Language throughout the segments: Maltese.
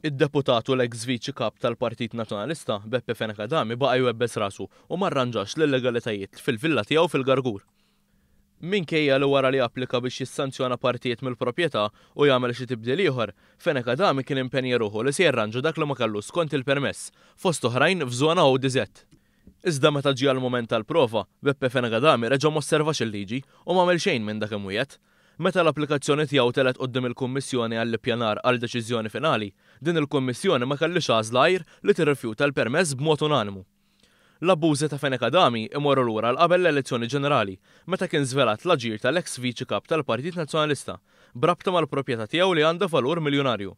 Id-deputat u l-ex viċi kap tal-Partit Nazzjonalista Beppe Fenekadami baqa' jwebbes rasu u ma rranġax l-illegalitajiet fil-villa tiegħu fil-Gargur. Minkejja li wara li applika biex jissanzjona partijiet mill-proprjetà u jagħmel xi tibdil ieħor, Fenekadami kien impenja ruħu li se jirranġa dak li ma kellu skont il-permess fost oħrajn f'żona ODZ. Iżda meta ġie l-mument tal-prova, Beppe Fenekadami reġa' m'osservax il-liġi u m'għamel xejn minn dak imwiegħed. Meta l-applikazzjoni tiegħu telet quddiem il-Kummissjoni għall-ippjanar għal deċiżjoni finali, din il-Kummissjoni ma kellix għażla għajr li tirrifjuta l-permess b'mod unanimu. L-abbużi ta' Fenekadami imorru lura qabel l-elezzjoni ġenerali, meta kien żvelat l-aġir tal-ex viċi kap tal-Partit Nazzjonalista, brabta mal-proprjetà tiegħu li għandha valur miljonarju.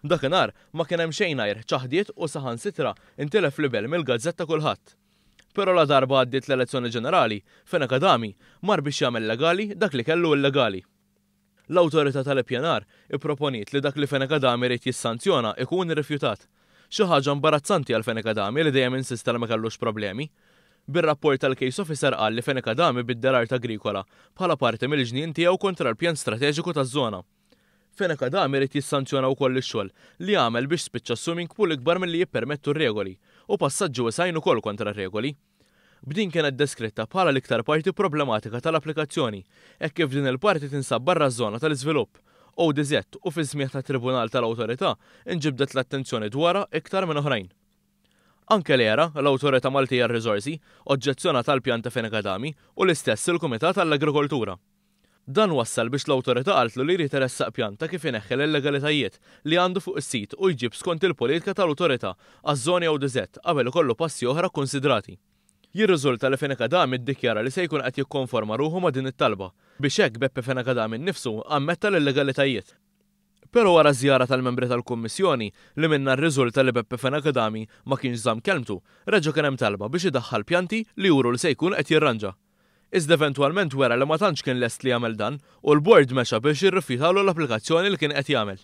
Dakinhar ma kien hemm xejn għajr ċaħdiet u saħansitra intilef libel mill-gazzetta kulħadd. Però la darba għaddiet l-elezzjoni ġenerali, Fenekadami mar biex jagħmel legali dak li kellu illegali. L-awtorità tal-ippjanar ipproponiet li dak li Fenekadami rid jissanzjona ikun irrifjutat. Xi ħaġa imbarazzanti għal Fenekadami li dejjem insista li ma kellux problemi. Bir-rapport tal-case officer qal li Fenekadami biddel art agrikola bħala parti mill-ġnien tiegħu kontra l-pjan strateġiku taż-żona. Fenekadami rid jissanzjona wkoll ix-xogħol li għamel biex spiċċa swimming pool ikbar milli jippermettu r-regoli u passaġġi wisajn ukoll kontra r-regoli. B'din kienet deskritta bħala l-iktar parti problematika tal-applikazzjoni, hekk kif din il-parti tinsab barra ż-żona tal-iżvilupp. ODZ u fi żmien tat-Tribunal tal-Awtorità inġibdet l-attenzjoni dwarha iktar minn oħrajn. Anke l-ERA, l-Awtorità Maltija r-Riżorsi, oġġezzjona tal-pjan ta' Fenekadami u l-istess il-Kumitat tal-Agrikoltura. Dan wassal biex l-Awtorità qaltlu li jrid iressaq pjan ta' kif ineħħel l-illegalitajiet li għandu fuq is-sit u jġib skont il-politika tal-Awtorità għaż-żoni ODZ qabel ikollu passi oħra konsidrati. Jirriżulta li Fenekadami ddikjara li se jkun qed jikkonforma ruħu ma' din it-talba biex hekk Beppe Fenekadami nnifsu ammetta l-illegalitajiet. Però wara żjara tal-membri tal-Kummissjoni li minna rriżulta li Beppe Fenekadami ma kienx żamm kelmtu, reġa' kien hemm talba biex idaħħal pjanti li juru li se jkun qed jirranġa. Iżda eventwalment wera li ma tantx kien lest li jagħmel dan u l-bord mexa biex jirrifjutalu l-applikazzjoni li kien qed jagħmel.